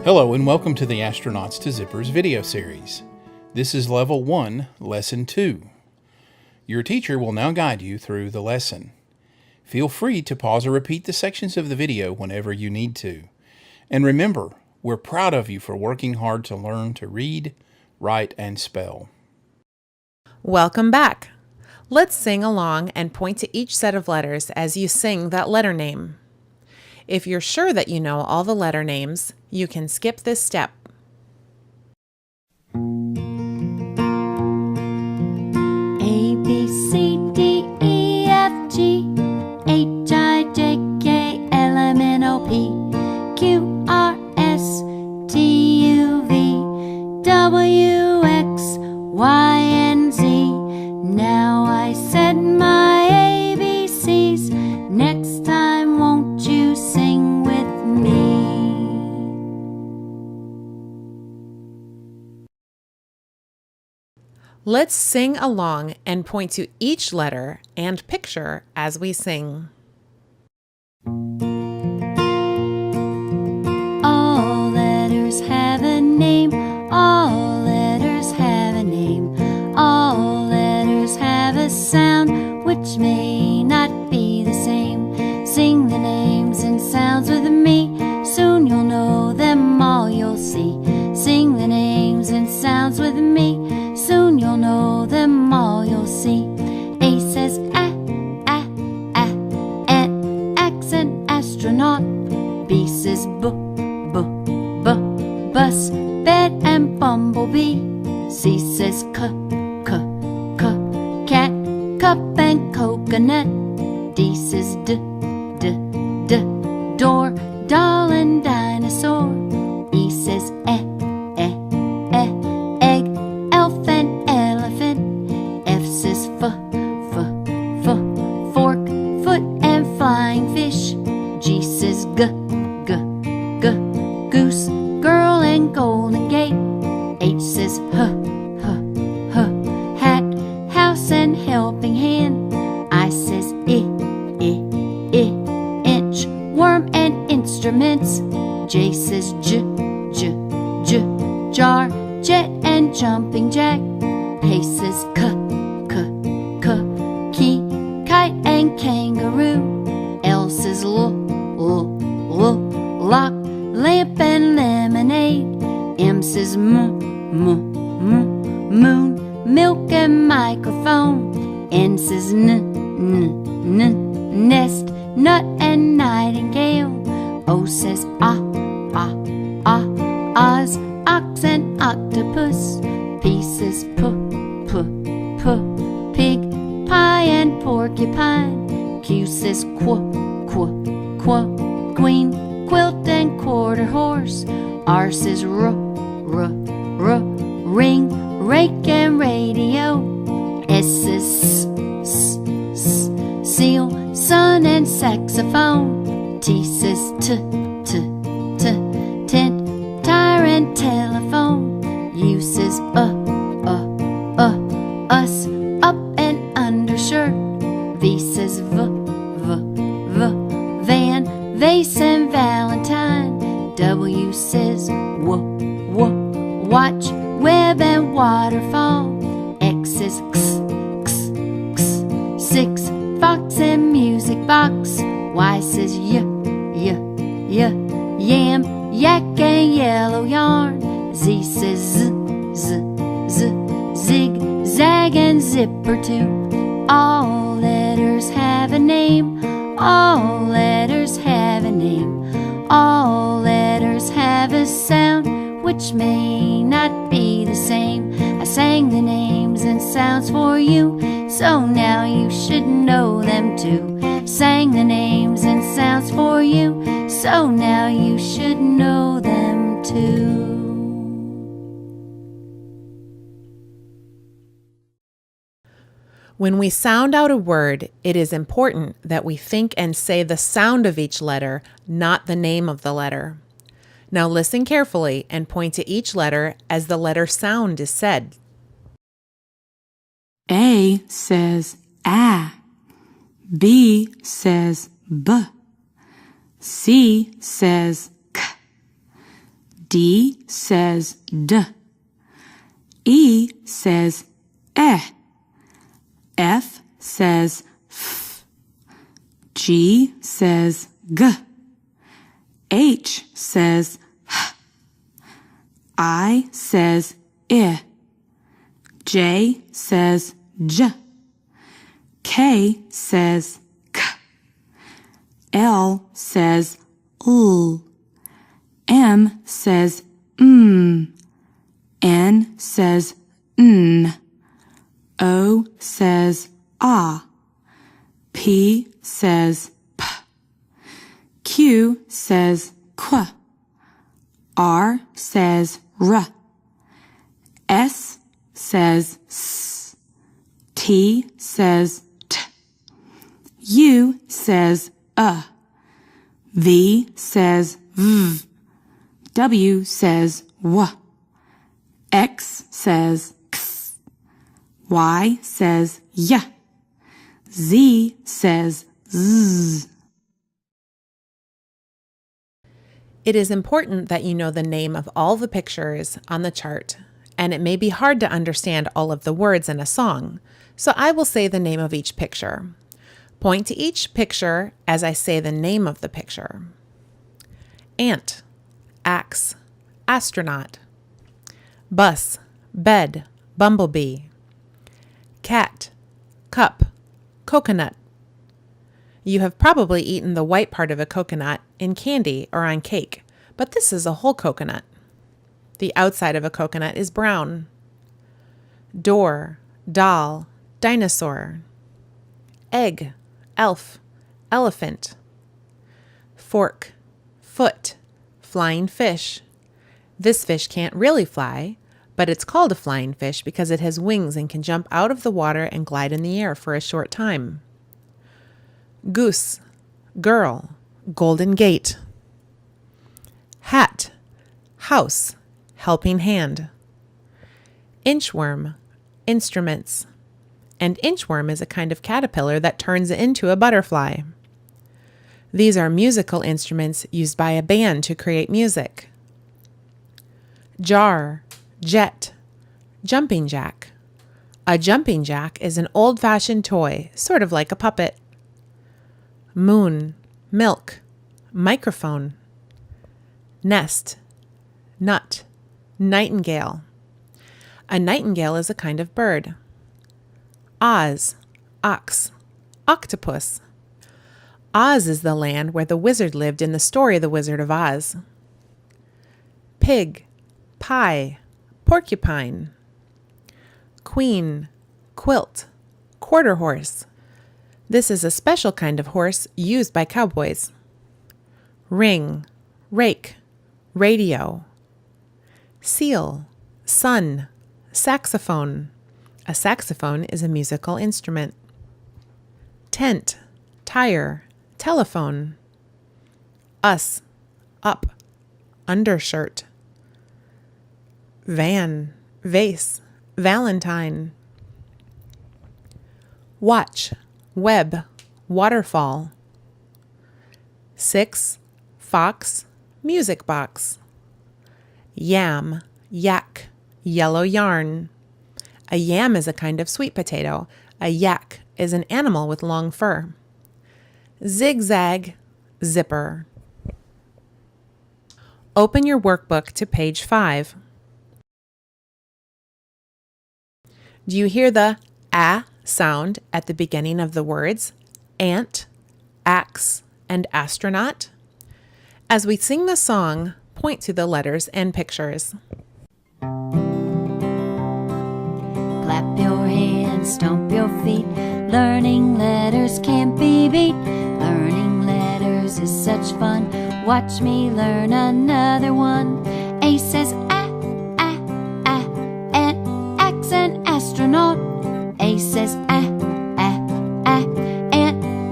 Hello and welcome to the Astronauts to Zippers video series. This is Level 1, Lesson 2. Your teacher will now guide you through the lesson. Feel free to pause or repeat the sections of the video whenever you need to. And remember, we're proud of you for working hard to learn to read, write, and spell. Welcome back. Let's sing along and point to each set of letters as you sing that letter name. If you're sure that you know all the letter names, you can skip this step. A, B, C, D, E, F, G, H, I, J, K, L, M, N, O, P, Q, R, S, T, U, V, W, X, Y, and Z. Now I said my ABCs. Next time, won't you sing with me? Let's sing along and point to each letter and picture as we sing. All letters have a name. All letters have a name. All letters have a sound which may not be the same. Sing the names and sounds with me. Soon you'll know them all, you'll see. Sing the names and sounds with me. Soon you'll know them all, you'll see. A says an accent astronaut. B says bus, bed and bumblebee. C says cat, cup and coconut. D says door, doll and dinosaur. E says egg, elf and elephant. F says fork, foot and flying fish. G says goose, girl and golden gate. H says hat, house and helping hand. I says inch, worm and instruments. J says jar, jet and jumping jack. K says key, kite and kangaroo. L says lock, lamp and lemonade. M says moon, milk and microphone. N says nest, nut and nightingale. O says Oz, ox and octopus. P says pig, pie and porcupine. Q says queen, quilt and quarter horse. R says ring, rake and radio. S says seal, sun and saxophone. T says tent, tire and telephone. U says us, up and undershirt. V says van, vase and valentine. W says watch, web and waterfall. X says six, fox and music box. Y says yam, yak and yellow yarn. Z says zig, zag and zipper too. All letters have a name. All letters have a name. All letters have a sound which may not be the same. I sang the names and sounds for you, so now you should know them too. Sang the names and sounds for you, so now you should know them too. When we sound out a word, it is important that we think and say the sound of each letter, not the name of the letter. Now listen carefully and point to each letter as the letter sound is said. A says a. B says b. C says k. D says D. E says eh. F says f. G says g. H says h. I says I. J says j. K says k. L says l. M says N says n. O says ah. P says p. Q says qu. R says r. S says s. T says t. U says V says v. W says w. X says x. Y says y. Z says z. It is important that you know the name of all the pictures on the chart, and it may be hard to understand all of the words in a song, so I will say the name of each picture. Point to each picture as I say the name of the picture. Ant, axe, astronaut. Bus, bed, bumblebee. Cat, cup, coconut. You have probably eaten the white part of a coconut in candy or on cake, but this is a whole coconut. The outside of a coconut is brown. Door, doll, dinosaur. Egg, elf, elephant. Fork, foot, flying fish. This fish can't really fly, but it's called a flying fish because it has wings and can jump out of the water and glide in the air for a short time. Goose, girl, golden gate. Hat, house, helping hand. Inchworm, instruments. And inchworm is a kind of caterpillar that turns into a butterfly. These are musical instruments used by a band to create music. Jar, jet, jumping jack. A jumping jack is an old-fashioned toy, sort of like a puppet. Moon, milk, microphone. Nest, nut, nightingale. A nightingale is a kind of bird. Oz, ox, octopus. Oz is the land where the wizard lived in the story The Wizard of Oz. Pig, pie, porcupine. Queen, quilt, quarter horse. This is a special kind of horse used by cowboys. Ring, rake, radio. Seal, sun, saxophone. A saxophone is a musical instrument. Tent, tire, telephone. Us, up, undershirt. Van, vase, valentine. Watch, web, waterfall. 6, fox, music box. Yam, yak, yellow yarn. A yam is a kind of sweet potato. A yak is an animal with long fur. Zigzag, zipper. Open your workbook to page 5. Do you hear the a sound at the beginning of the words ant, axe, and astronaut? As we sing the song, point to the letters and pictures. Clap your hands, stomp your feet. Learning letters can't be beat. Learning letters is such fun. Watch me learn another one. A says ant, axe, and astronaut. A says ant,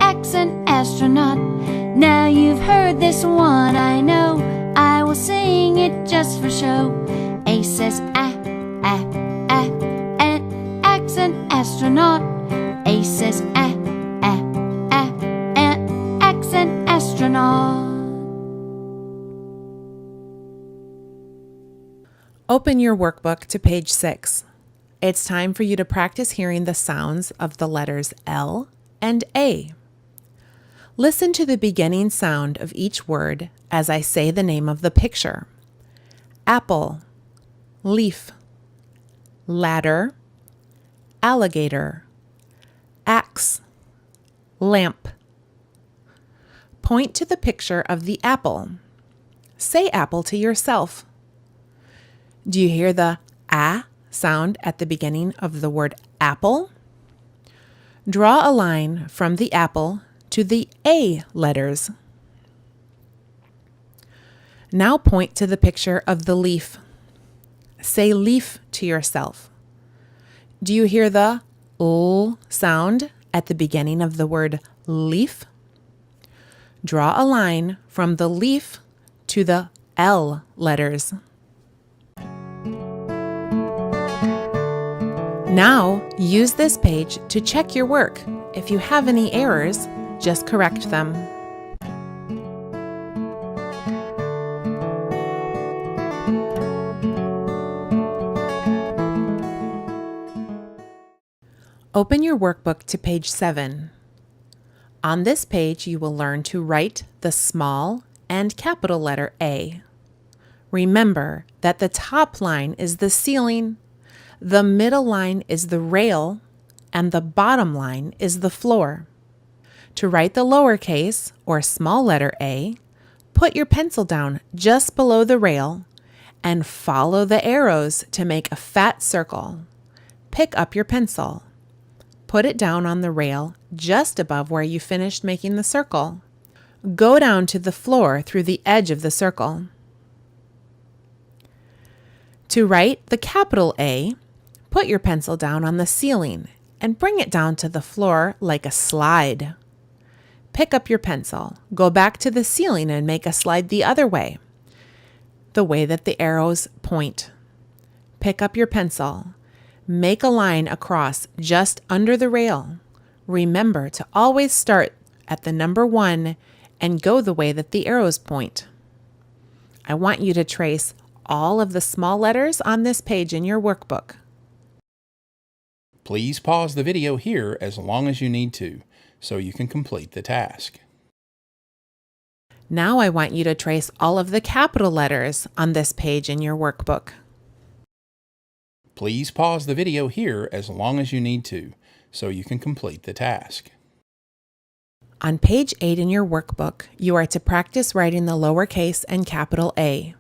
axe, and astronaut. Now you've heard this one, I know. I will sing it just for show. A says ant, axe, and astronaut. A says ant, axe, and astronaut. Open your workbook to page 6. It's time for you to practice hearing the sounds of the letters L and A. Listen to the beginning sound of each word as I say the name of the picture. Apple, leaf, ladder, alligator, axe, lamp. Point to the picture of the apple. Say apple to yourself. Do you hear the A sound at the beginning of the word apple? Draw a line from the apple to the A letters. Now point to the picture of the leaf. Say leaf to yourself. Do you hear the L sound at the beginning of the word leaf? Draw a line from the leaf to the L letters. Now, use this page to check your work. If you have any errors, just correct them. Open your workbook to page 7. On this page, you will learn to write the small and capital letter A. Remember that the top line is the ceiling, the middle line is the rail, and the bottom line is the floor. To write the lowercase or small letter A, put your pencil down just below the rail and follow the arrows to make a fat circle. Pick up your pencil. Put it down on the rail just above where you finished making the circle. Go down to the floor through the edge of the circle. To write the capital A, put your pencil down on the ceiling and bring it down to the floor like a slide. Pick up your pencil, go back to the ceiling and make a slide the other way, the way that the arrows point. Pick up your pencil. Make a line across just under the rail. Remember to always start at the number 1 and go the way that the arrows point. I want you to trace all of the small letters on this page in your workbook. Please pause the video here as long as you need to, so you can complete the task. Now I want you to trace all of the capital letters on this page in your workbook. Please pause the video here as long as you need to, so you can complete the task. On page 8 in your workbook, you are to practice writing the lowercase and capital A.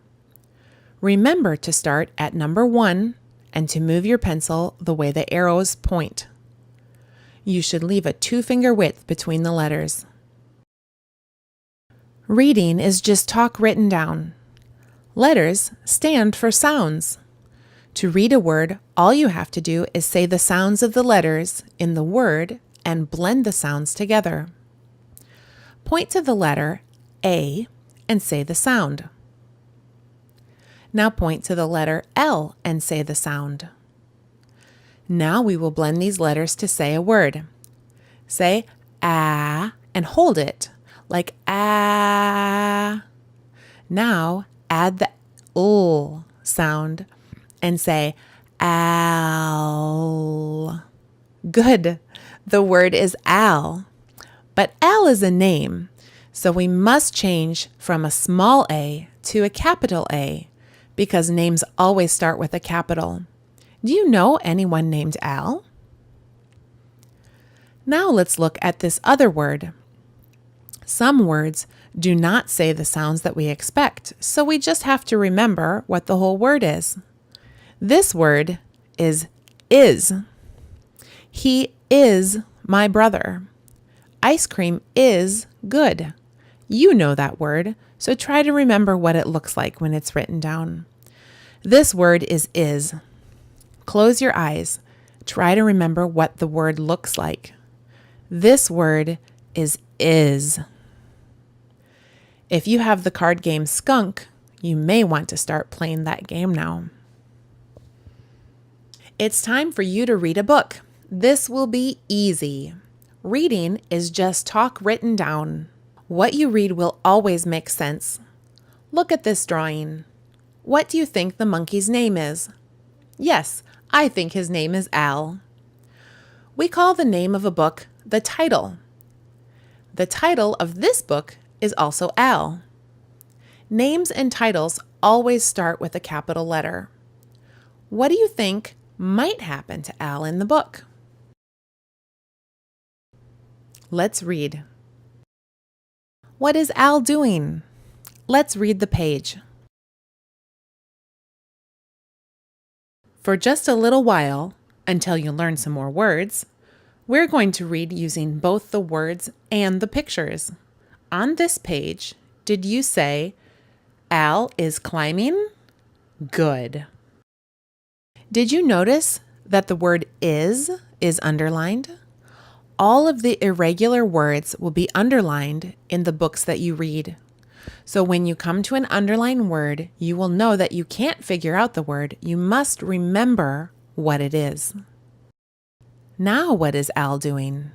Remember to start at number 1 and to move your pencil the way the arrows point. You should leave a 2-finger width between the letters. Reading is just talk written down. Letters stand for sounds. To read a word, all you have to do is say the sounds of the letters in the word and blend the sounds together. Point to the letter A and say the sound. Now point to the letter L and say the sound. Now we will blend these letters to say a word. Say ah and hold it like ah. Now add the l sound and say al. Good. The word is al. But Al is a name, so we must change from a small a to a capital A because names always start with a capital. Do you know anyone named Al? Now let's look at this other word. Some words do not say the sounds that we expect, so we just have to remember what the whole word is. This word is. He is my brother. Ice cream is good. You know that word, so try to remember what it looks like when it's written down. This word is. Close your eyes. Try to remember what the word looks like. This word is. If you have the card game Skunk, you may want to start playing that game now. It's time for you to read a book. This will be easy. Reading is just talk written down. What you read will always make sense. Look at this drawing. What do you think the monkey's name is? Yes, I think his name is Al. We call the name of a book the title. The title of this book is also Al. Names and titles always start with a capital letter. What do you think might happen to Al in the book? Let's read. What is Al doing? Let's read the page. For just a little while, until you learn some more words, we're going to read using both the words and the pictures. On this page, did you say, Al is climbing? Good. Did you notice that the word is underlined? All of the irregular words will be underlined in the books that you read. So when you come to an underlined word, you will know that you can't figure out the word. You must remember what it is. Now what is Al doing?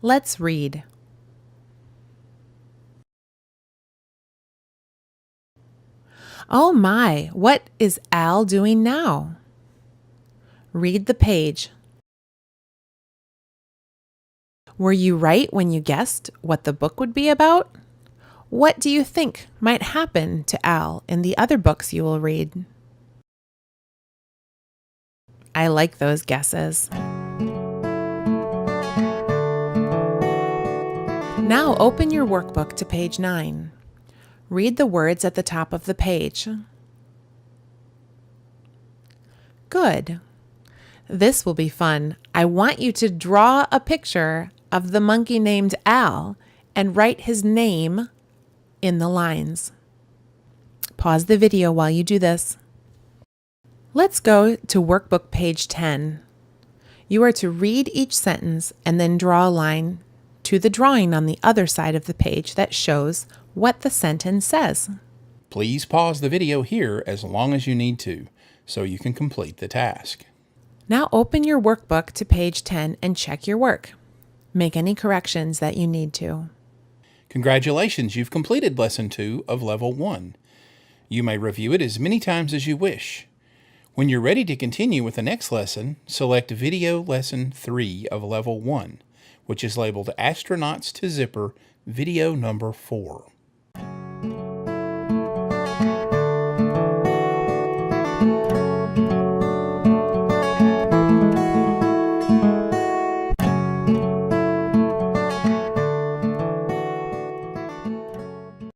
Let's read. Oh my, what is Al doing now? Read the page. Were you right when you guessed what the book would be about? What do you think might happen to Al in the other books you will read? I like those guesses. Now open your workbook to page 9. Read the words at the top of the page. Good. This will be fun. I want you to draw a picture of the monkey named Al and write his name in the lines. Pause the video while you do this. Let's go to workbook page 10. You are to read each sentence and then draw a line to the drawing on the other side of the page that shows what the sentence says. Please pause the video here as long as you need to, so you can complete the task. Now open your workbook to page 10 and check your work. Make any corrections that you need to. Congratulations, you've completed Lesson 2 of Level 1. You may review it as many times as you wish. When you're ready to continue with the next lesson, select Video Lesson 3 of Level 1, which is labeled Astronauts to Zipper Video Number 4.